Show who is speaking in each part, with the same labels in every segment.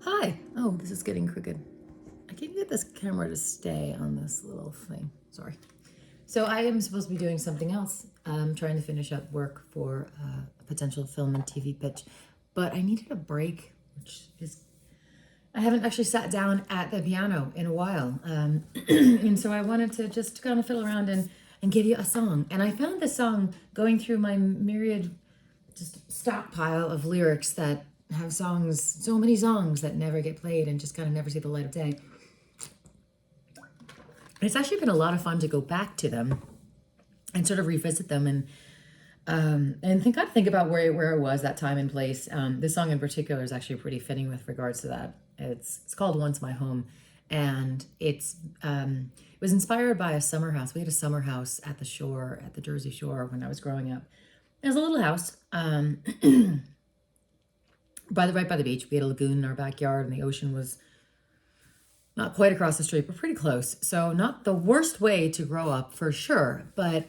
Speaker 1: Hi. Oh, this is getting crooked. I can't get this camera to stay on this little thing. Sorry. So I am supposed to be doing something else. I'm trying to finish up work for a potential film and TV pitch, but I needed a break, which is I haven't actually sat down at the piano in a while, and so I wanted to just kind of fiddle around and give you a song. And I found this song going through my myriad just stockpile of lyrics that have songs, so many songs that never get played and just kind of never see the light of day. It's actually been a lot of fun to go back to them and sort of revisit them and think about where I was that time and place. This song in particular is actually pretty fitting with regards to that. It's called "Once My Home," and it was inspired by a summer house. We had a summer house at the shore, at the Jersey Shore, when I was growing up. It was a little house right by the beach. We had a lagoon in our backyard, and the ocean was not quite across the street, but pretty close. So not the worst way to grow up for sure, but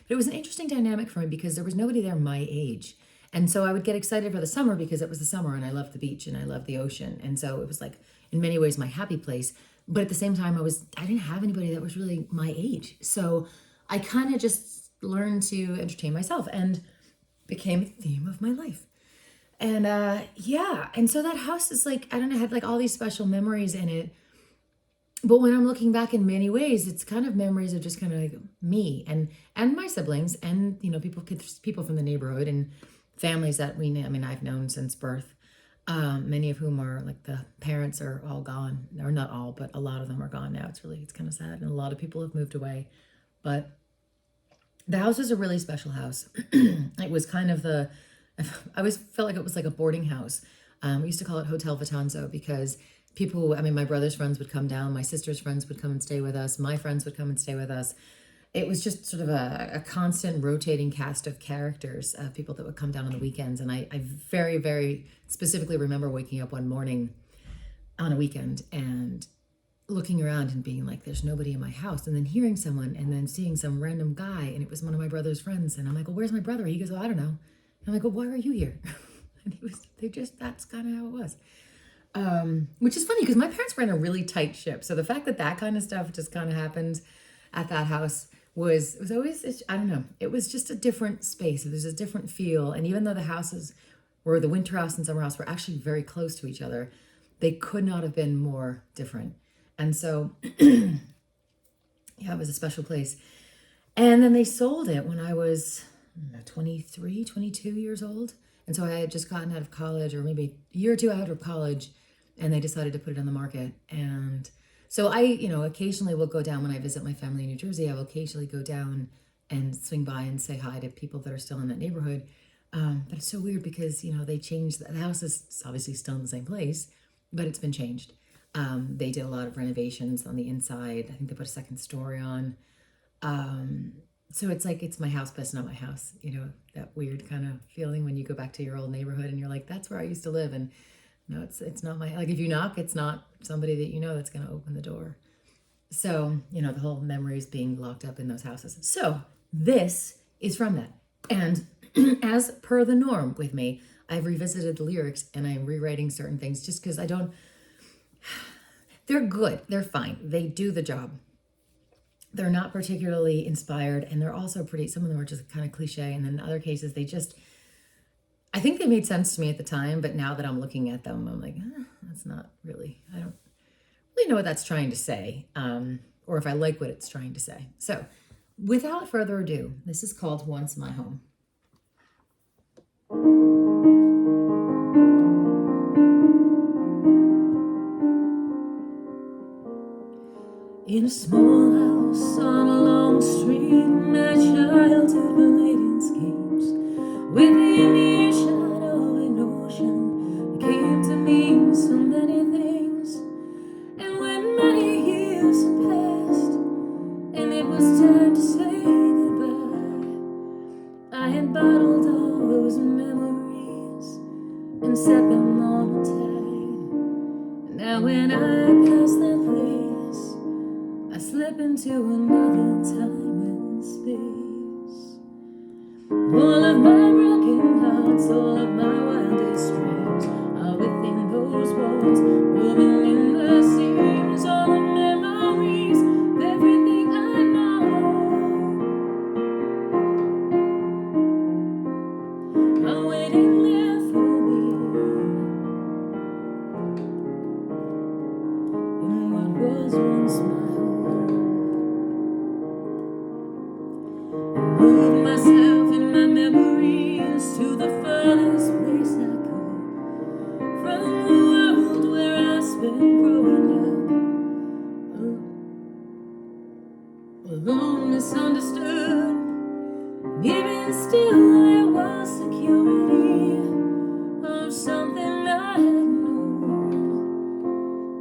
Speaker 1: it was an interesting dynamic for me because there was nobody there my age. And so I would get excited for the summer because it was the summer and I loved the beach and I loved the ocean. And so it was like in many ways my happy place. But at the same time, I didn't have anybody that was really my age. So I kind of just learned to entertain myself and became the theme of my life. And and so that house is like, I don't know, had like all these special memories in it. But when I'm looking back in many ways, it's kind of memories of just kind of like me and my siblings and, you know, people from the neighborhood and families that I've known since birth. Many of whom are like the parents are all gone, or not all, but a lot of them are gone now. It's kind of sad. And a lot of people have moved away, but the house was a really special house. It was kind of I always felt like it was like a boarding house. We used to call it Hotel Vitanzo because my brother's friends would come down, my sister's friends would come and stay with us, my friends would come and stay with us. It was just sort of a constant rotating cast of characters, people that would come down on the weekends. And I very, very specifically remember waking up one morning on a weekend and looking around and being like, there's nobody in my house. And then hearing someone and then seeing some random guy. And it was one of my brother's friends. And I'm like, well, where's my brother? He goes, well, I don't know. And I'm like, well, why are you here? And that's kind of how it was. Which is funny because my parents ran a really tight ship. So the fact that kind of stuff just kind of happened at that house was always, I don't know, it was just a different space. There's a different feel. And even though the houses were, the winter house and summer house were actually very close to each other, they could not have been more different. And so, yeah, it was a special place. And then they sold it when I was 23, 22 years old. And so I had just gotten out of college, or maybe a year or two out of college, and they decided to put it on the market. And so I, occasionally will go down when I visit my family in New Jersey. I will occasionally go down and swing by and say hi to people that are still in that neighborhood. But it's so weird because, they changed. The house is obviously still in the same place, but it's been changed. They did a lot of renovations on the inside. I think they put a second story on. So it's like, it's my house, but it's not my house. That weird kind of feeling when you go back to your old neighborhood and you're like, that's where I used to live. And no, it's not like if you knock, it's not somebody that that's going to open the door. So, the whole memories being locked up in those houses. So this is from that. And as per the norm with me, I've revisited the lyrics and I'm rewriting certain things just because they're good. They're fine. They do the job. They're not particularly inspired, and they're also some of them are just kind of cliche. And then in other cases, I think they made sense to me at the time, but now that I'm looking at them, I'm like, that's not really, I don't really know what that's trying to say, or if I like what it's trying to say. So without further ado, this is called Once My Home. In a small house on a long street, my childhood played in schemes. Within earshot of an ocean, it came to mean so many things. And when many years had passed, and it was time to say goodbye, I had bottled all those memories and set them on a tide. And now when I pass that place, I slip into another time and space. All of my broken hearts, all of my wildest dreams are within those walls. from the world where I spent growing up, alone, misunderstood. Even still, there was security of something I had known.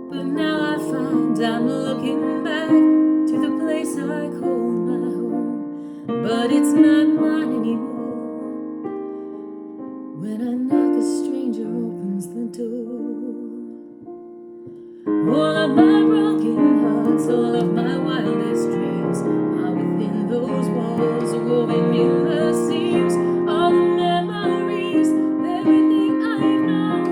Speaker 1: But now I find I'm looking back to the place I call my home. But it's not mine anymore. When I knock, a stranger opens the door. All of my broken hearts, all of my wildest dreams are within those walls, woven in the seams. All the memories, everything I've known,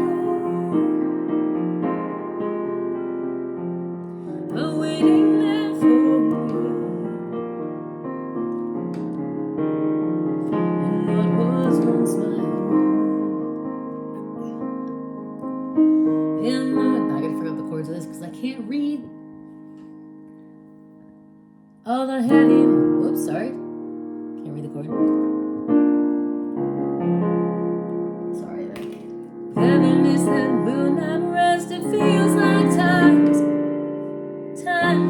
Speaker 1: are waiting there for me. And what was once my home. And I gotta figure out the chords of this because I can't read. All the heavy, whoops, sorry. Can't read the chord. Sorry, heaviness that will not rest. It feels like time's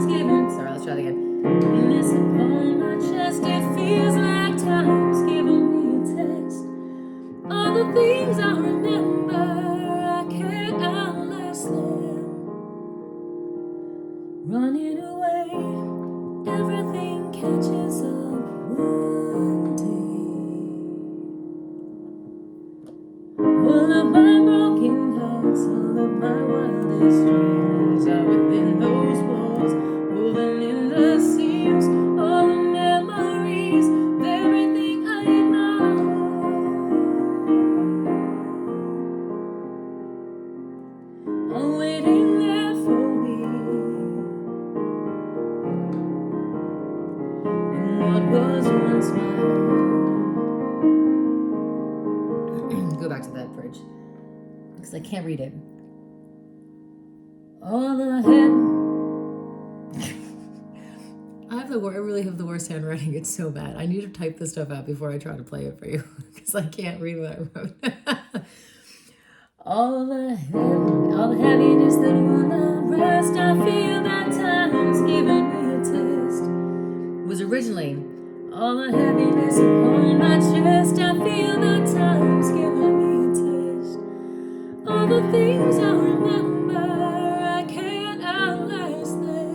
Speaker 1: given. Sorry, let's try that again. And this upon my chest, it feels like time's giving me a test. All the things I remember, I can't outlast them. Running away, everything catches up one day. All of my broken hearts, all of my wildest dreams are within those walls, woven in the seams. All the memories of everything I know are waiting there for me. And what was once my home. Go back to that bridge because I can't read it. All the head. I really have the worst handwriting. It's so bad. I need to type this stuff out before I try to play it for you because I can't read what I wrote. all the heaviness that will not rest. I feel that time's giving me a test. Was originally all the heaviness upon my chest. I feel that time's giving me a test. All the things I remember, I can't outlast them.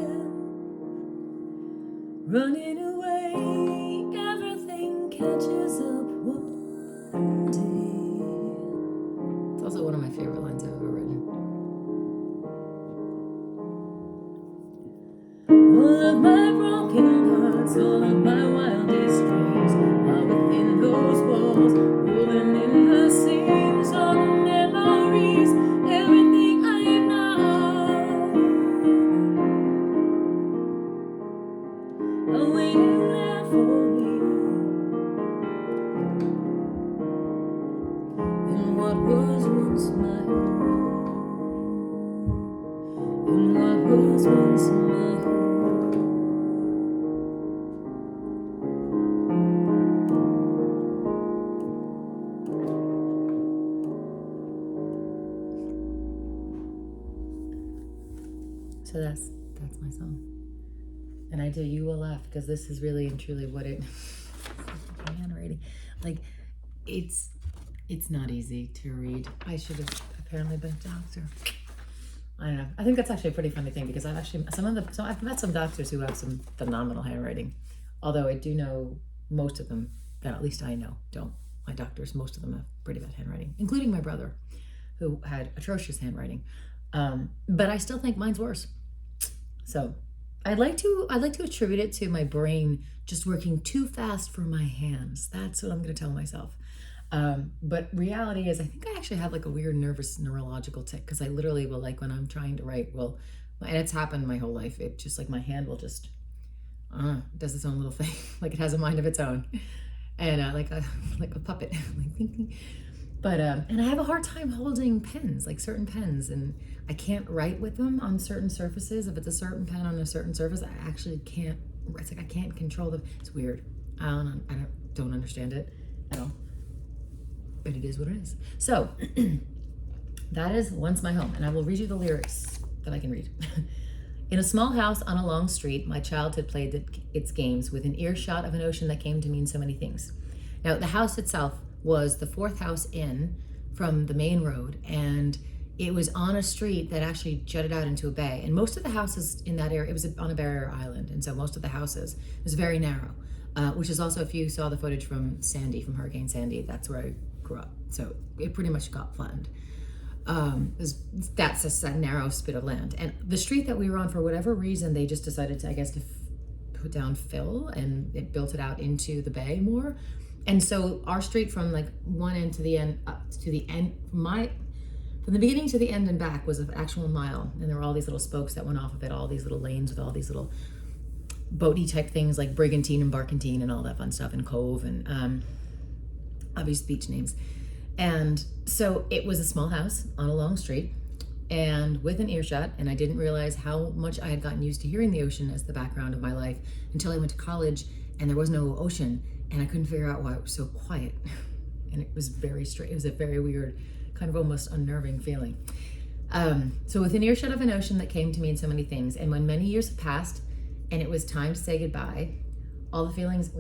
Speaker 1: Running away, everything catches up one day. It's also one of my favorite lines I've ever written. All of my broken hearts, all of my wildest dreams are within those walls, woven in the seams. All the memories, everything I know are waiting there for me. And what was once my home, and what was once my home. So that's my song. And I do You Will Laugh because this is really and truly what it handwriting. Like it's not easy to read. I should have apparently been a doctor. I don't know. I think that's actually a pretty funny thing because I've met some doctors who have some phenomenal handwriting. Although I do know most of them, that at least I know, don't. My doctors, most of them have pretty bad handwriting, including my brother, who had atrocious handwriting. But I still think mine's worse. So I'd like to attribute it to my brain just working too fast for my hands. That's what I'm going to tell myself. But reality is I think I actually have like a weird neurological tick because I literally will, like when I'm trying to write, and it's happened my whole life. It just like my hand will just does its own little thing. Like it has a mind of its own. And like a puppet. But and I have a hard time holding pens, like certain pens, and I can't write with them on certain surfaces. If it's a certain pen on a certain surface, I actually can't. It's like I can't control them. It's weird. I don't understand it at all. But it is what it is. So That is Once My Home, and I will read you the lyrics that I can read. In a small house on a long street, my childhood played its games with an earshot of an ocean that came to mean so many things. Now, the house itself was the fourth house in from the main road, and it was on a street that actually jutted out into a bay. And most of the houses in that area, it was on a barrier island, and so most of the houses, it was very narrow, which is also, if you saw the footage from Sandy, from Hurricane Sandy, that's where I grew up. So it pretty much got flattened. That's just a narrow spit of land. And the street that we were on, for whatever reason, they just decided to, I guess, to put down fill, and it built it out into the bay more. And so our street from like one end to the end, up to the end, from the beginning to the end and back was an actual mile. And there were all these little spokes that went off of it, all these little lanes with all these little boaty type things like Brigantine and Barkentine and all that fun stuff, and Cove, and obvious beach names. And so it was a small house on a long street and with an earshot, and I didn't realize how much I had gotten used to hearing the ocean as the background of my life until I went to college and there was no ocean, and I couldn't figure out why it was so quiet. And it was very strange. It was a very weird, kind of almost unnerving feeling. So with an earshot of an ocean that came to mean so many things, and when many years had passed and it was time to say goodbye, all the feelings,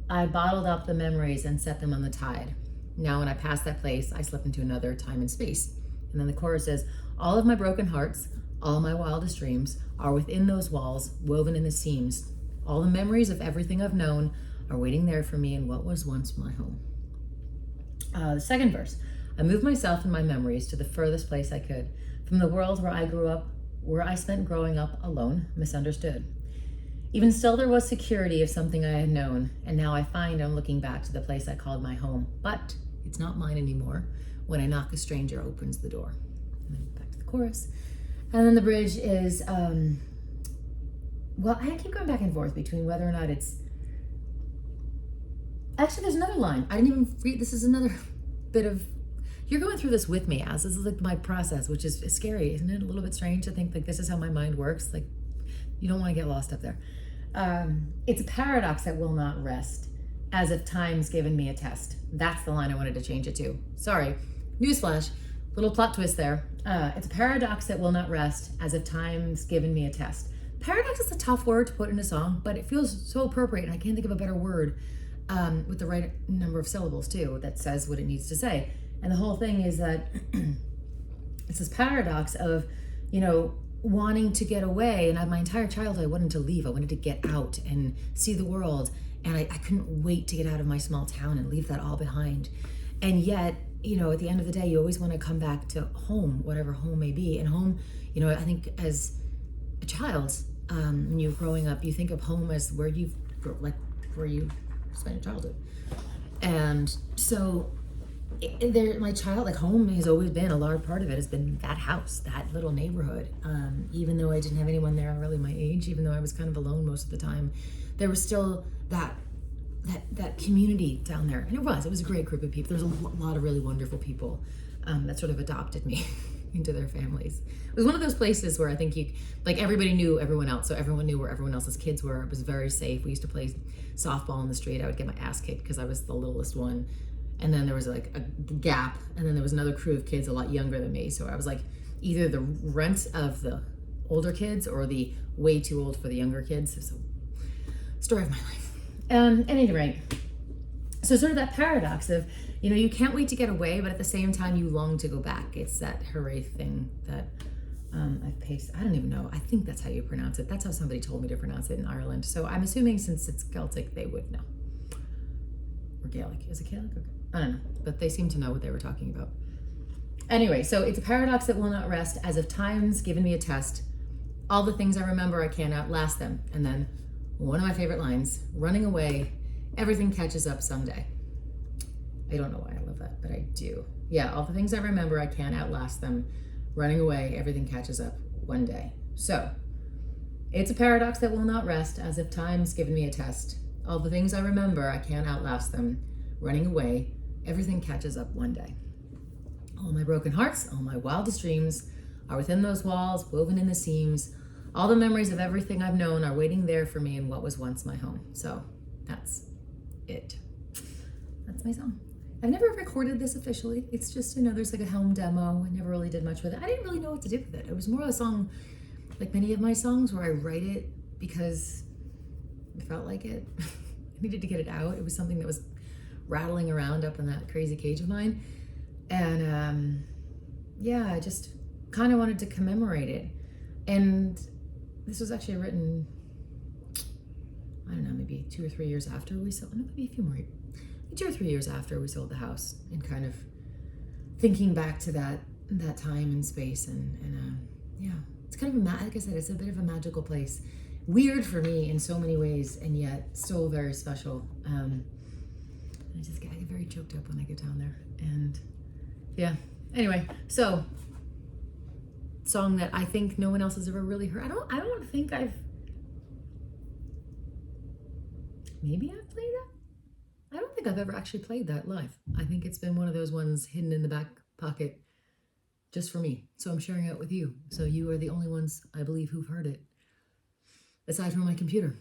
Speaker 1: I bottled up the memories and set them on the tide. Now when I pass that place, I slip into another time and space. And then the chorus says, all of my broken hearts, all my wildest dreams are within those walls, woven in the seams. All the memories of everything I've known are waiting there for me in what was once my home. The second verse, I moved myself and my memories to the furthest place I could, from the world where I grew up, where I spent growing up alone, misunderstood. Even still, there was security of something I had known, and now I find I'm looking back to the place I called my home, but it's not mine anymore. When I knock, a stranger opens the door. And then back to the chorus. And then the bridge is, well, I keep going back and forth between whether or not it's, actually there's another line. I didn't even read, this is another bit of, you're going through this with me, as this is like my process, which is scary. Isn't it a little bit strange to think like this is how my mind works? Like, you don't want to get lost up there. It's a paradox that will not rest, as if time's given me a test. That's the line I wanted to change it to. Sorry. Newsflash. Little plot twist there. It's a paradox that will not rest, as if time's given me a test. Paradox is a tough word to put in a song, but it feels so appropriate, and I can't think of a better word with the right number of syllables, too, that says what it needs to say. And the whole thing is that it's this paradox of, wanting to get away. And my entire childhood, I wanted to leave. I wanted to get out and see the world. And I couldn't wait to get out of my small town and leave that all behind. And yet, at the end of the day, you always want to come back to home, whatever home may be. And home, I think as a child, when you're growing up, you think of home as where you spent your childhood. And so my child, home has always been a large part of it, has been that house, that little neighborhood. Even though I didn't have anyone there really my age, even though I was kind of alone most of the time, there was still that community down there. And it was a great group of people. There's a lot of really wonderful people that sort of adopted me into their families. It was one of those places where I think everybody knew everyone else, so everyone knew where everyone else's kids were. It was very safe. We used to play softball in the street. I would get my ass kicked because I was the littlest one. And then there was a gap, and then there was another crew of kids a lot younger than me. So I was either the runt of the older kids or the way too old for the younger kids. So, story of my life. At any rate, so sort of that paradox of, you can't wait to get away, but at the same time you long to go back. It's that hooray thing that I've pasted. I don't even know. I think that's how you pronounce it. That's how somebody told me to pronounce it in Ireland. So I'm assuming since it's Celtic, they would know. Or Gaelic. Is it Gaelic? Okay. I don't know, but they seem to know what they were talking about. Anyway, so it's a paradox that will not rest, as if time's given me a test. All the things I remember, I can't outlast them. And then one of my favorite lines, running away, everything catches up someday. I don't know why I love that, but I do. Yeah, all the things I remember, I can't outlast them. Running away, everything catches up one day. So, it's a paradox that will not rest, as if time's given me a test. All the things I remember, I can't outlast them. Running away, everything catches up one day. All my broken hearts, all my wildest dreams are within those walls, woven in the seams. All the memories of everything I've known are waiting there for me in what was once my home. So that's it. That's my song. I've never recorded this officially. It's just, there's like a home demo. I never really did much with it. I didn't really know what to do with it. It was more of a song, like many of my songs, where I write it because I felt like it. I needed to get it out. It was something that was rattling around up in that crazy cage of mine. And yeah, I just kind of wanted to commemorate it. And this was actually written, I don't know, maybe 2 or 3 years after we sold, maybe a few more, 2 or 3 years after we sold the house, and kind of thinking back to that time and space. And yeah, it's kind of like I said, it's a bit of a magical place. Weird for me in so many ways, and yet still very special. I get very choked up when I get down there. And yeah, anyway, so song that I think no one else has ever really heard. I don't think maybe I've played that. I don't think I've ever actually played that live. I think it's been one of those ones hidden in the back pocket just for me. So I'm sharing it with you. So you are the only ones, I believe, who've heard it, aside from my computer.